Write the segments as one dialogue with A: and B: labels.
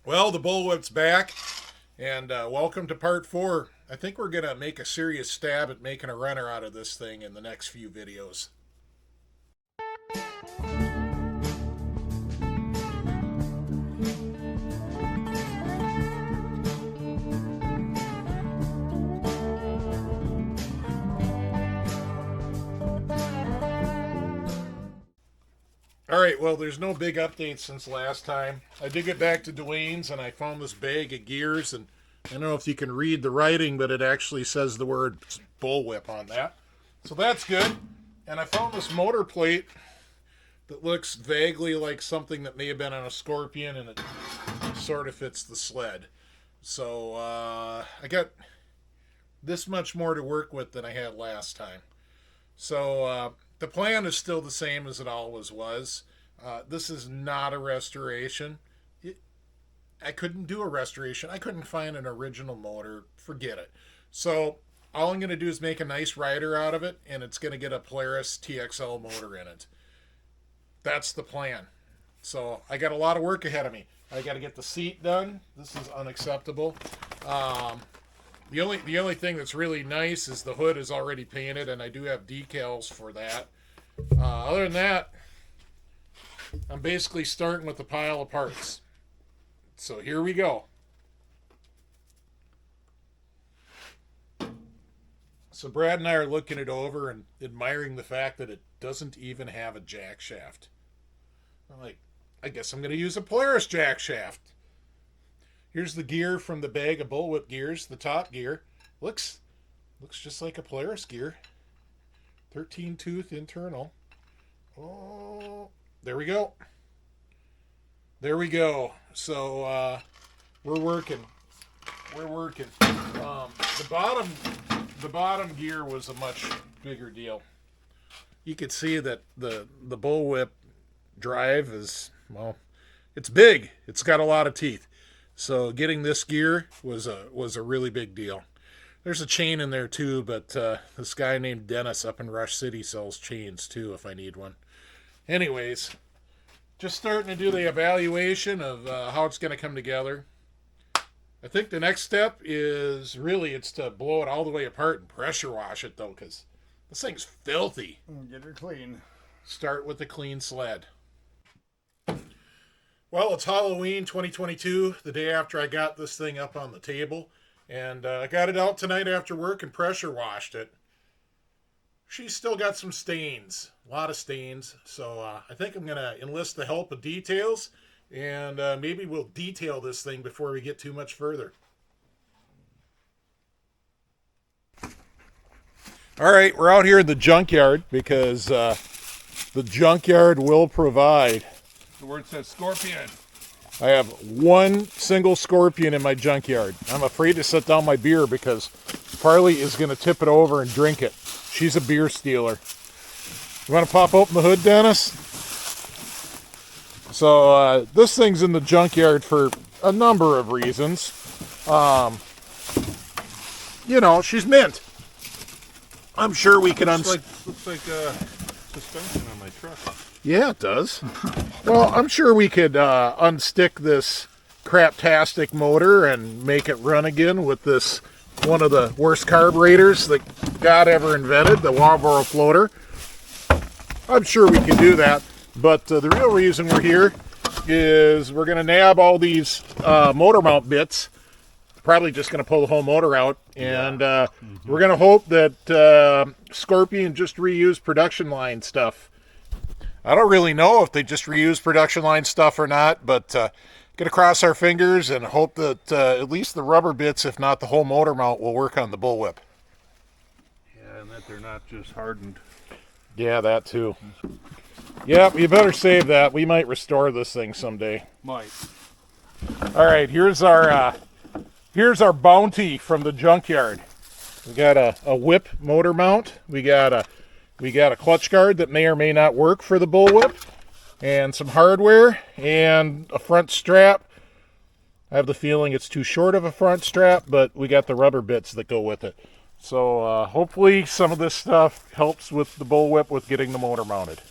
A: Well, the Bullwhip's back, and welcome to part 4. I think we're going to make a serious stab at making a runner out of this thing in the next few videos. All right, well, there's no big updates since last time. I did get back to Dwayne's, and I found this bag of gears, and I don't know if you can read the writing, but it actually says the word Bullwhip on that. So that's good. And I found this motor plate that looks vaguely like something that may have been on a Scorpion, and it sort of fits the sled. So I got this much more to work with than I had last time. So the plan is still the same as it always was. This is not a restoration. I couldn't do a restoration. I couldn't find an original motor. Forget it. So all I'm going to do is make a nice rider out of it, and it's going to get a Polaris TXL motor in it. That's the plan. So I got a lot of work ahead of me. I got to get the seat done. This is unacceptable. The only thing that's really nice is the hood is already painted, and I do have decals for that. Other than that, I'm basically starting with a pile of parts. So here we go. So Brad and I are looking it over and admiring the fact that it doesn't even have a jack shaft. I'm like, I guess I'm going to use a Polaris jack shaft. Here's the gear from the bag of Bullwhip gears, the top gear. Looks just like a Polaris gear. 13 tooth internal. Oh, there we go. There we go. So we're working. The bottom gear was a much bigger deal. You could see that the Bullwhip drive is, well, it's big. It's got a lot of teeth. So getting this gear was a really big deal. There's a chain in there too, but this guy named Dennis up in Rush City sells chains too if I need one. Anyways, just starting to do the evaluation of how it's going to come together. I think the next step is it's to blow it all the way apart and pressure wash it though, because this thing's filthy.
B: Get her clean.
A: Start with a clean sled. Well, it's Halloween 2022, the day after I got this thing up on the table. And I got it out tonight after work and pressure washed it. She's still got some stains, a lot of stains. So I think I'm going to enlist the help of details. And maybe we'll detail this thing before we get too much further. All right, we're out here in the junkyard because the junkyard will provide.
B: The word says Scorpion.
A: I have one single Scorpion in my junkyard. I'm afraid to set down my beer because Farley is going to tip it over and drink it. She's a beer stealer. You want to pop open the hood, Dennis? So this thing's in the junkyard for a number of reasons. She's mint. I'm sure we can
B: looks like suspension on my truck.
A: Yeah, it does. Well, I'm sure we could unstick this craptastic motor and make it run again with this one of the worst carburetors that God ever invented, the Marlboro floater. I'm sure we can do that. But the real reason we're here is we're going to nab all these motor mount bits. Probably just going to pull the whole motor out. And we're going to hope that Scorpion just reused production line stuff. I don't really know if they just reuse production line stuff or not, but gonna cross our fingers and hope that at least the rubber bits, if not the whole motor mount, will work on the Bullwhip.
B: Yeah, and that they're not just hardened.
A: Yeah, that too. Yeah, you better save that. We might restore this thing someday.
B: Might.
A: All right, here's our bounty from the junkyard. We got a whip motor mount. We got a clutch guard that may or may not work for the Bullwhip, and some hardware, and a front strap. I have the feeling it's too short of a front strap, but we got the rubber bits that go with it. So hopefully some of this stuff helps with the Bullwhip with getting the motor mounted.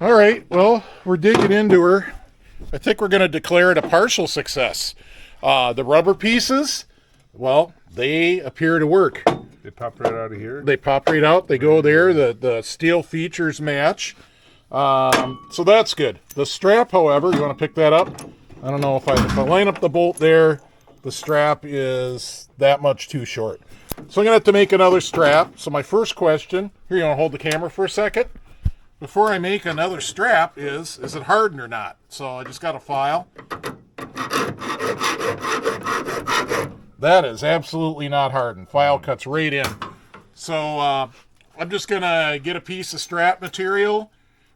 A: All right, well, we're digging into her. I think we're going to declare it a partial success. The rubber pieces, well, they appear to work.
B: They pop right out of here.
A: They pop right out. They go there. The steel features match. So that's good. The strap, however, you want to pick that up? I don't know if I line up the bolt there, the strap is that much too short. So I'm going to have to make another strap. So my first question, here, you want to hold the camera for a second? Before I make another strap is it hardened or not? So I just got a file. That is absolutely not hardened. File cuts right in. So I'm just going to get a piece of strap material.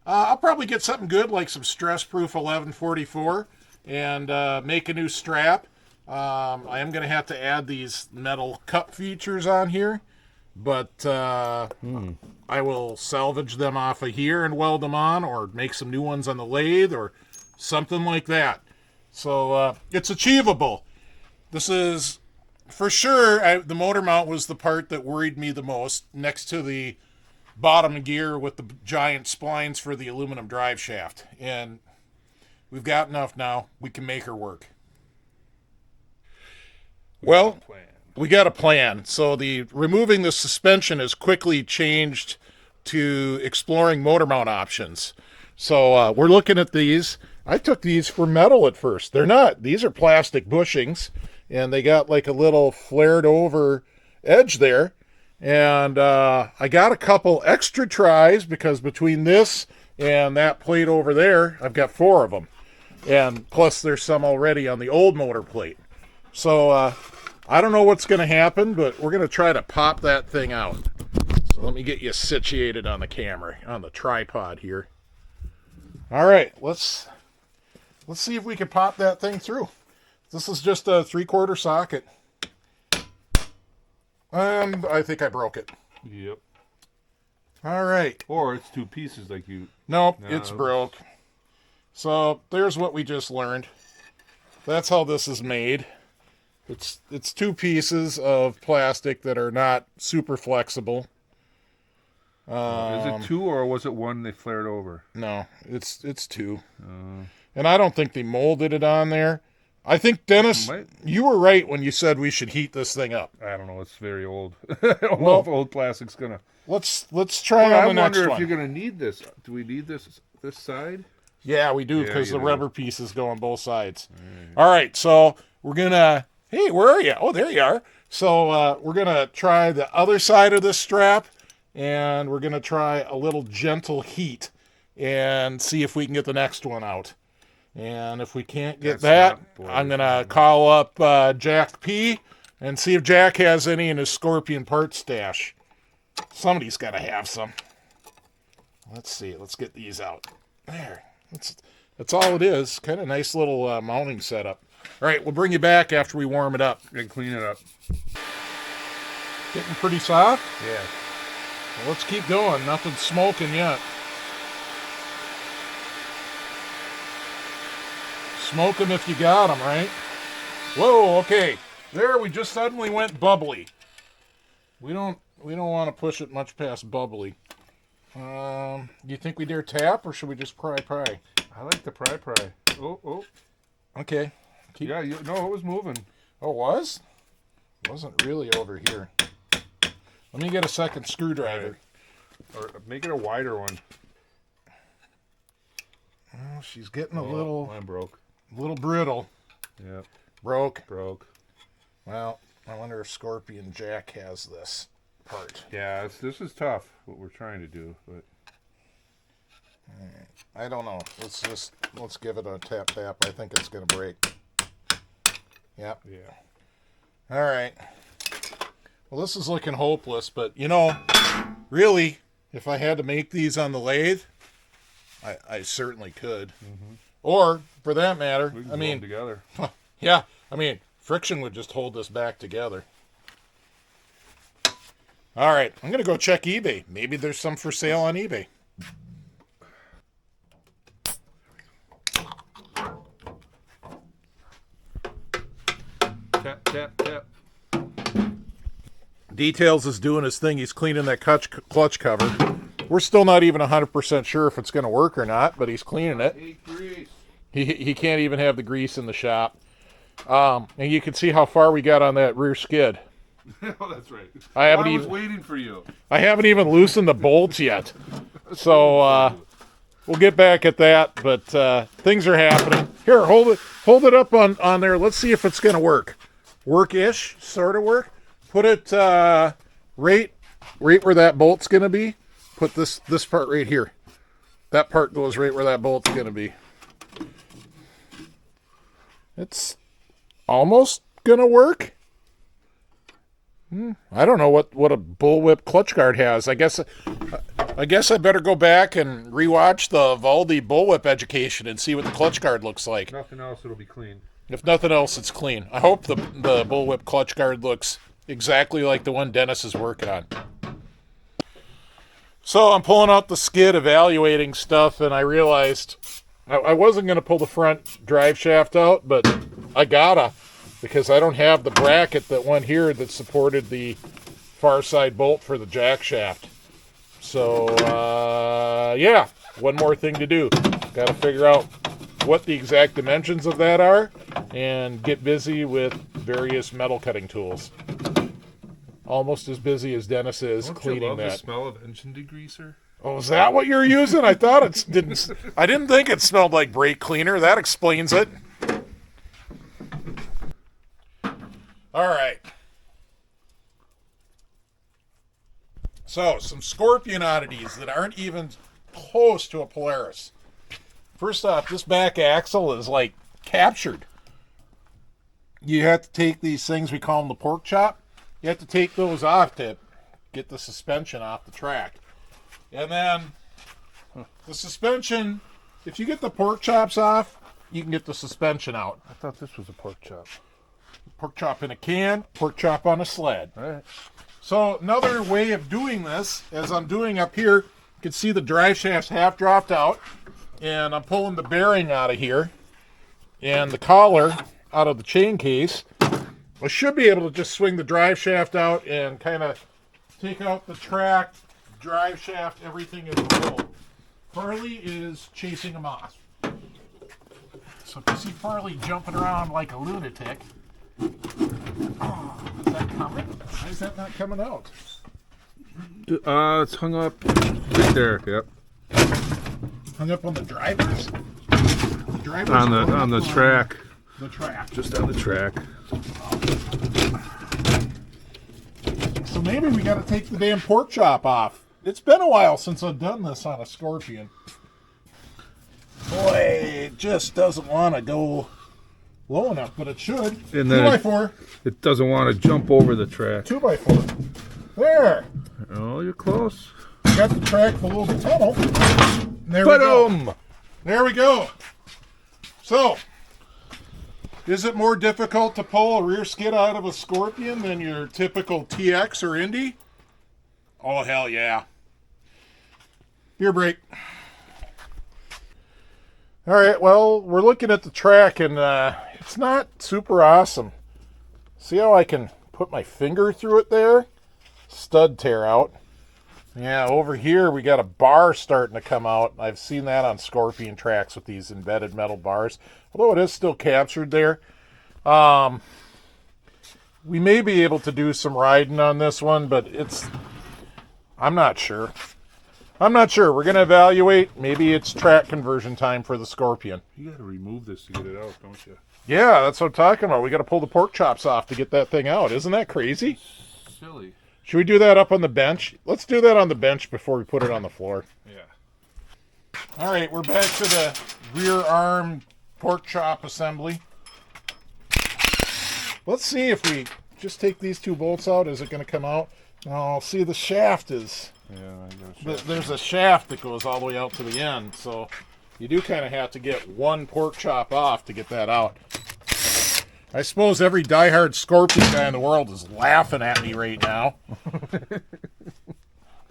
A: I'll probably get something good like some stress-proof 1144 and make a new strap. I am going to have to add these metal cup features on here, but I will salvage them off of here and weld them on, or make some new ones on the lathe or something like that. So it's achievable. This is, for sure, the motor mount was the part that worried me the most, next to the bottom gear with the giant splines for the aluminum drive shaft. And we've got enough now. We can make her work. Well, we got a plan. So the removing the suspension has quickly changed to exploring motor mount options. So we're looking at these. I took these for metal at first. They're not. These are plastic bushings, and they got like a little flared over edge there. And I got a couple extra tries because between this and that plate over there, I've got 4 of them. And plus there's some already on the old motor plate. So I don't know what's going to happen, but we're going to try to pop that thing out. So let me get you situated on the camera, on the tripod here. All right, let's see if we can pop that thing through. This is just a 3/4 socket. And I think I broke it.
B: Yep.
A: All right.
B: Or it's 2 pieces like you...
A: Nope, it's broke. So there's what we just learned. That's how this is made. It's 2 pieces of plastic that are not super flexible.
B: Is it 2 or was it 1 they flared over?
A: No, it's 2. And I don't think they molded it on there. I think, Dennis, you were right when you said we should heat this thing up.
B: I don't know. It's very old. Well, old plastic's gonna.
A: Let's try on the next one.
B: I wonder if you're gonna need this. Do we need this side?
A: Yeah, we do, because the rubber pieces go on both sides. All right, so we're gonna. Hey, where are you? Oh, there you are. So we're gonna try the other side of this strap, and we're gonna try a little gentle heat and see if we can get the next one out. And if we can't get I'm going to call up Jack P. and see if Jack has any in his Scorpion part stash. Somebody's got to have some. Let's see. Let's get these out. There. That's all it is. Kind of nice little mounting setup. All right, we'll bring you back after we warm it up.
B: And clean it up.
A: Getting pretty soft?
B: Yeah.
A: Well, let's keep going. Nothing's smoking yet. Smoke them if you got them, right? Whoa, okay. There, we just suddenly went bubbly. We don't want to push it much past bubbly. Do you think we dare tap, or should we just pry?
B: I like the pry. Oh.
A: Okay.
B: Yeah, no, it was moving.
A: Oh, it was? It wasn't really over here. Let me get a second screwdriver.
B: Right. Or make it a wider one.
A: Oh, she's getting a little...
B: Mine broke.
A: A little brittle.
B: Yep.
A: Broke.
B: Well,
A: I wonder if Scorpion Jack has this part.
B: Yeah, this is tough, what we're trying to do, but...
A: I don't know. Let's give it a tap. I think it's going to break. Yep.
B: Yeah.
A: All right. Well, this is looking hopeless, but, really, if I had to make these on the lathe, I certainly could. Mm-hmm. Or, for that matter,
B: we can them together.
A: Yeah, friction would just hold this back together. All right, I'm going to go check eBay. Maybe there's some for sale on eBay.
B: Tap.
A: Details is doing his thing. He's cleaning that clutch cover. We're still not even 100% sure if it's going to work or not, but he's cleaning it.
B: Hey, grease.
A: He can't even have the grease in the shop. And you can see how far we got on that rear skid.
B: Oh, that's right.
A: I
B: was waiting for you.
A: I haven't even loosened the bolts yet. So we'll get back at that, but things are happening. Here, hold it up on there. Let's see if it's going to work. Work-ish, sort of work. Put it right where that bolt's going to be. Put this part right here. That part goes right where that bolt's going to be. It's almost going to work. I don't know what a Bullwhip clutch guard has. I guess I better go back and rewatch the Valdi Bullwhip education and see what the clutch guard looks like.
B: Nothing else, it'll be clean.
A: If nothing else, it's clean. I hope the Bullwhip clutch guard looks exactly like the one Dennis is working on. So I'm pulling out the skid, evaluating stuff, and I realized I wasn't going to pull the front drive shaft out, but I gotta, because I don't have the bracket that went here that supported the far side bolt for the jack shaft. So, yeah, one more thing to do. Got to figure out what the exact dimensions of that are and get busy with various metal cutting tools. Almost as busy as Dennis is
B: Don't
A: cleaning
B: you love
A: that.
B: The smell of engine degreaser?
A: Oh, is that what you're using? I thought it didn't. I didn't think it smelled like brake cleaner. That explains it. All right. So, some Scorpion oddities that aren't even close to a Polaris. First off, this back axle is like captured. You have to take these things, we call them the pork chop. You have to take those off to get the suspension off the track. And then the suspension, if you get the pork chops off, you can get the suspension out.
B: I thought this was a pork chop.
A: Pork chop in a can, pork chop on a sled.
B: All right.
A: So another way of doing this, as I'm doing up here, you can see the drive shaft's half dropped out, and I'm pulling the bearing out of here and the collar out of the chain case. I should be able to just swing the drive shaft out and kind of take out the track, drive shaft, everything in the roll. Farley is chasing him off. So if you see Farley jumping around like a lunatic, oh, is that coming? Why is that not coming out?
B: It's hung up right there. Yep.
A: Hung up on the drivers? The drivers
B: On the track.
A: The track.
B: Just on the track.
A: So maybe we got to take the damn pork chop off. It's been a while since I've done this on a Scorpion. Boy, it just doesn't want to go low enough, but it should.
B: And then
A: 2x4.
B: It doesn't want to jump over the track.
A: 2x4. There.
B: Oh, you're close.
A: Got the track below the tunnel. There we go. There we go. So, is it more difficult to pull a rear skid out of a Scorpion than your typical TX or Indy? Oh, hell yeah. Beer break. All right, well, we're looking at the track, and it's not super awesome. See how I can put my finger through it there? Stud tear out. Yeah, over here we got a bar starting to come out. I've seen that on Scorpion tracks with these embedded metal bars, although it is still captured there. We may be able to do some riding on this one, but I'm not sure. I'm not sure. We're going to evaluate. Maybe it's track conversion time for the Scorpion.
B: You got to remove this to get it out, don't you?
A: Yeah, that's what I'm talking about. We got to pull the pork chops off to get that thing out. Isn't that crazy?
B: Silly.
A: Should we do that up on the bench? Let's do that on the bench before we put it on the floor.
B: Yeah.
A: All right, we're back to the rear arm pork chop assembly. Let's see if we just take these two bolts out. Is it going to come out? Oh, see, the shaft is...
B: Yeah,
A: there's a shaft that goes all the way out to the end, so you do kind of have to get one pork chop off to get that out. I suppose every diehard Scorpion guy in the world is laughing at me right now.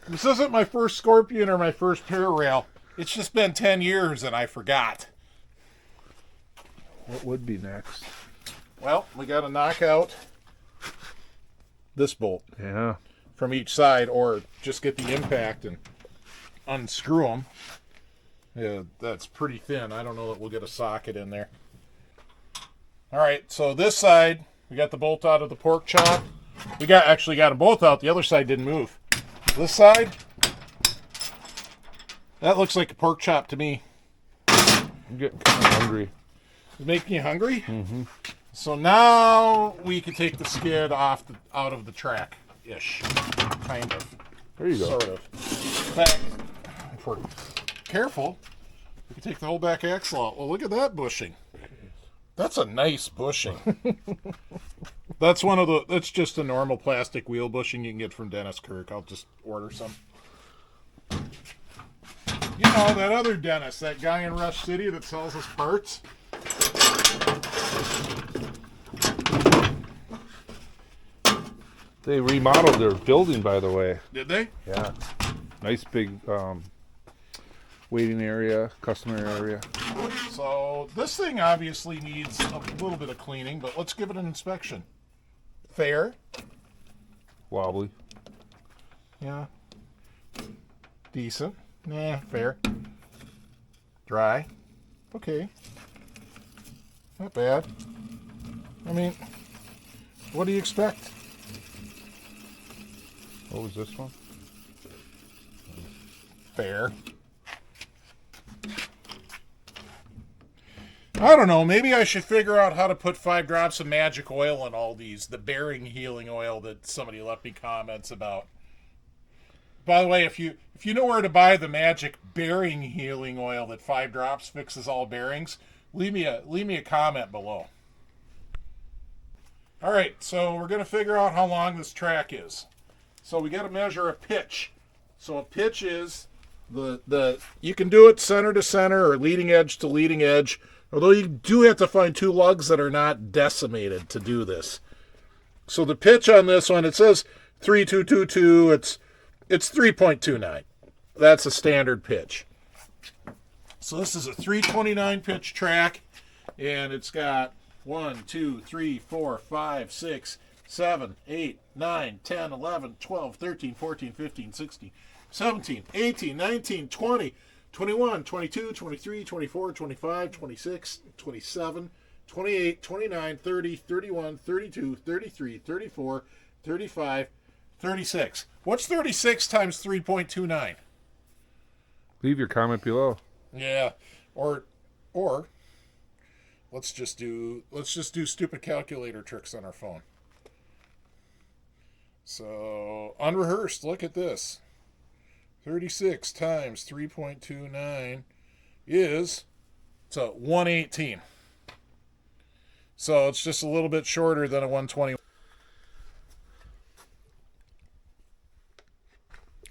A: This isn't my first Scorpion or my first Pararail. It's just been 10 years and I forgot.
B: What would be next?
A: Well, we got to knock out this bolt.
B: Yeah.
A: From each side, or just get the impact and unscrew them. Yeah, that's pretty thin. I don't know that we'll get a socket in there. All right, so this side, we got the bolt out of the pork chop. We actually got them both out. The other side didn't move. This side, that looks like a pork chop to me.
B: I'm getting kind of hungry.
A: It's making you hungry?
B: Mm-hmm.
A: So now we can take the skid out of the track-ish. Kind of.
B: There you go.
A: Sort of. In fact, if we're careful, we can take the whole back axle out. Well, look at that bushing. That's a nice bushing. That's just a normal plastic wheel bushing you can get from Dennis Kirk. I'll just order some. You know, that other Dennis, that guy in Rush City that sells us parts.
B: They remodeled their building, by the way.
A: Did they?
B: Yeah. Nice big waiting area, customer area.
A: So this thing obviously needs a little bit of cleaning, but let's give it an inspection. Fair.
B: Wobbly.
A: Yeah. Decent. Nah, fair. Dry. Okay. Not bad. I mean, what do you expect?
B: What was this one?
A: Fair. I don't know. Maybe I should figure out how to put 5 drops of magic oil in all these. The bearing healing oil that somebody left me comments about. By the way, if you know where to buy the magic bearing healing oil that 5 drops fixes all bearings, leave me a comment below. All right, so we're going to figure out how long this track is. So we got to measure a pitch. So a pitch is you can do it center to center or leading edge to leading edge, although you do have to find 2 lugs that are not decimated to do this. So the pitch on this one, it says 3222, it's 3.29. That's a standard pitch. So this is a 329 pitch track, and it's got 1, 2, 3, 4, 5, 6, 7, 8, 9, 10, 11, 12, 13, 14, 15, 16, 17, 18, 19, 20, 21, 22, 23, 24, 25, 26, 27, 28, 29, 30, 31, 32, 33, 34, 35, 36. What's 36 times 3.29?
B: Leave your comment below.
A: Yeah, or let's just do stupid calculator tricks on our phone. So, unrehearsed, look at this. 36 times 3.29 is 118. So, it's just a little bit shorter than a 120.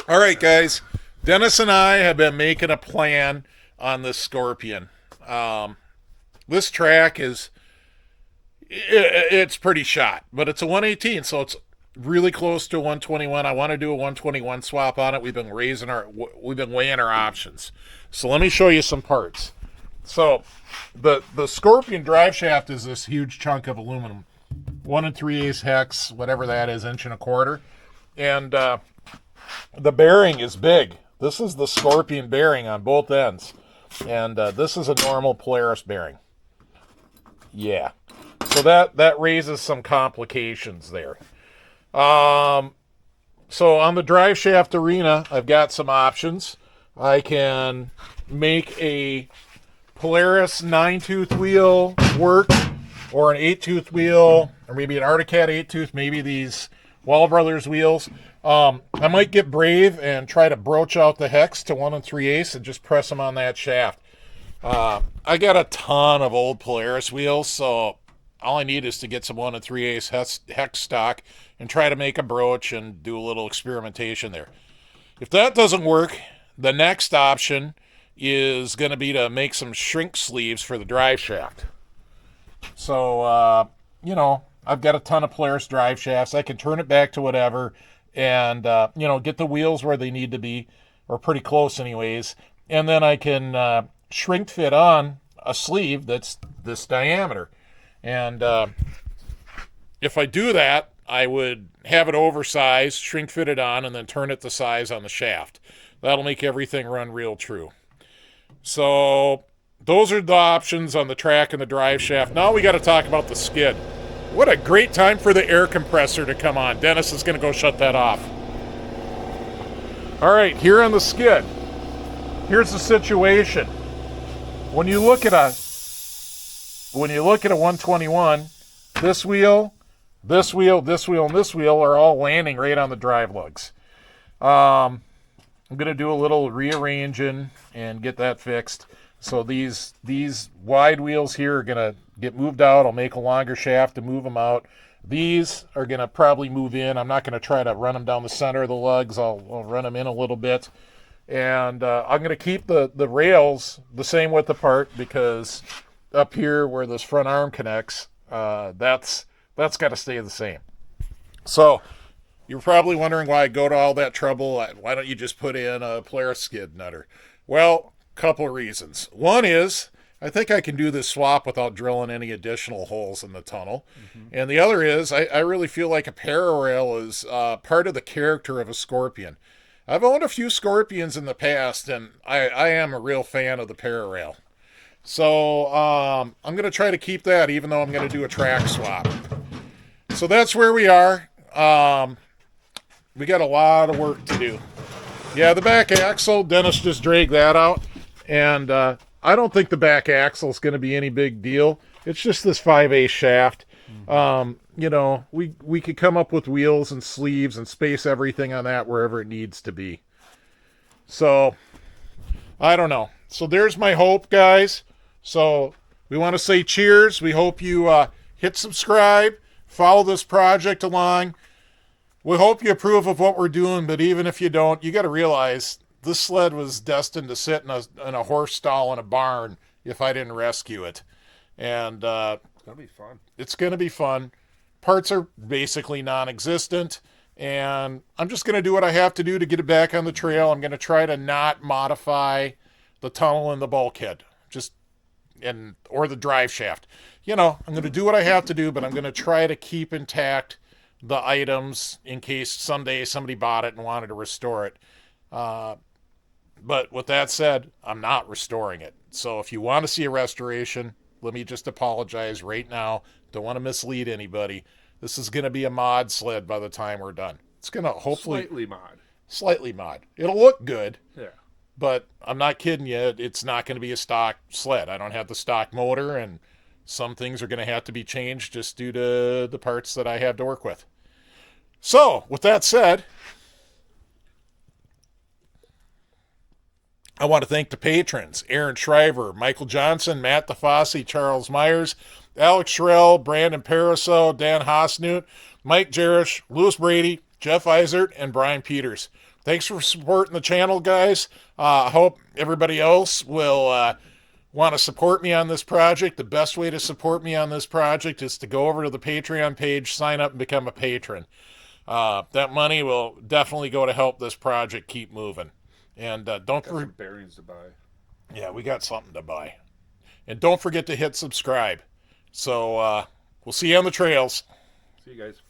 A: All right, guys. Dennis and I have been making a plan on this Scorpion. This track it's pretty shot, but it's a 118, so it's really close to a 121. I want to do a 121 swap on it. We've been weighing our options. So let me show you some parts. So the Scorpion drive shaft is this huge chunk of aluminum, 1 3/8 hex, whatever that is, 1.25 inches, and the bearing is big. This is the Scorpion bearing on both ends, and this is a normal Polaris bearing. Yeah, so that raises some complications there. So on the drive shaft arena, I've got some options. I can make a Polaris 9-tooth wheel work, or an 8-tooth wheel, or maybe an Articat 8-tooth, maybe these Wall Brothers wheels. I might get brave and try to broach out the hex to 1 3/8 and just press them on that shaft. I got a ton of old Polaris wheels, so all I need is to get some 1 3/8 hex stock and try to make a broach and do a little experimentation there. If that doesn't work, the next option is going to be to make some shrink sleeves for the drive shaft. So, I've got a ton of Polaris drive shafts. I can turn it back to whatever and, get the wheels where they need to be, or pretty close anyways. And then I can shrink fit on a sleeve that's this diameter. And if I do that, I would have it oversized, shrink fit it on, and then turn it to size on the shaft. That'll make everything run real true. So those are the options on the track and the drive shaft. Now we got to talk about the skid. What a great time for the air compressor to come on. Dennis is going to go shut that off. All right, here on the skid, here's the situation. When you look at a 121, this wheel, this wheel, this wheel, and this wheel are all landing right on the drive lugs. I'm going to do a little rearranging and get that fixed. So these wide wheels here are going to get moved out. I'll make a longer shaft to move them out. These are going to probably move in. I'm not going to try to run them down the center of the lugs. I'll run them in a little bit. And I'm going to keep the rails the same width apart, because up here where this front arm connects, that's got to stay the same. So you're probably wondering why I go to all that trouble. Why don't you just put in a Polaris skid nutter? Well, a couple of reasons. One is I think I can do this swap without drilling any additional holes in the tunnel. Mm-hmm. And the other is I really feel like a pararail is part of the character of a Scorpion. I've owned a few Scorpions in the past, and I am a real fan of the pararail. So I'm going to try to keep that, even though I'm going to do a track swap. So that's where we are. We got a lot of work to do. Yeah, the back axle, Dennis just dragged that out. And I don't think the back axle is going to be any big deal. It's just this 5/8 shaft. You know, we could come up with wheels and sleeves and space everything on that wherever it needs to be. So, I don't know. So there's my hope, guys. So we want to say cheers. We hope you hit subscribe, follow this project along. We hope you approve of what we're doing, but even if you don't, you got to realize this sled was destined to sit in a horse stall in a barn if I didn't rescue it. And
B: It's going to be fun.
A: It's going to be fun. Parts are basically non-existent, and I'm just going to do what I have to do to get it back on the trail. I'm going to try to not modify the tunnel and the bulkhead, or the drive shaft. You know, I'm going to do what I have to do, but I'm going to try to keep intact the items in case someday somebody bought it and wanted to restore it. But with that said, I'm not restoring it. So if you want to see a restoration, let me just apologize right now. Don't want to mislead anybody. This is going to be a mod sled by the time we're done. It's going to hopefully... Slightly mod. It'll look good.
B: Yeah.
A: But I'm not kidding you. It's not going to be a stock sled. I don't have the stock motor, and some things are going to have to be changed just due to the parts that I have to work with. So, with that said, I want to thank the patrons: Aaron Shriver, Michael Johnson, Matt DeFossi, Charles Myers, Alex Sherrill, Brandon Paraso, Dan Hosnut, Mike Jerish, Louis Brady, Jeff Eisert, and Brian Peters. Thanks for supporting the channel, guys. I hope everybody else will want to support me on this project. The best way to support me on this project is to go over to the Patreon page, sign up, and become a patron. That money will definitely go to help this project keep moving. And don't forget
B: some bearings to buy.
A: Yeah, we got something to buy. And don't forget to hit subscribe. So we'll see you on the trails.
B: See you guys.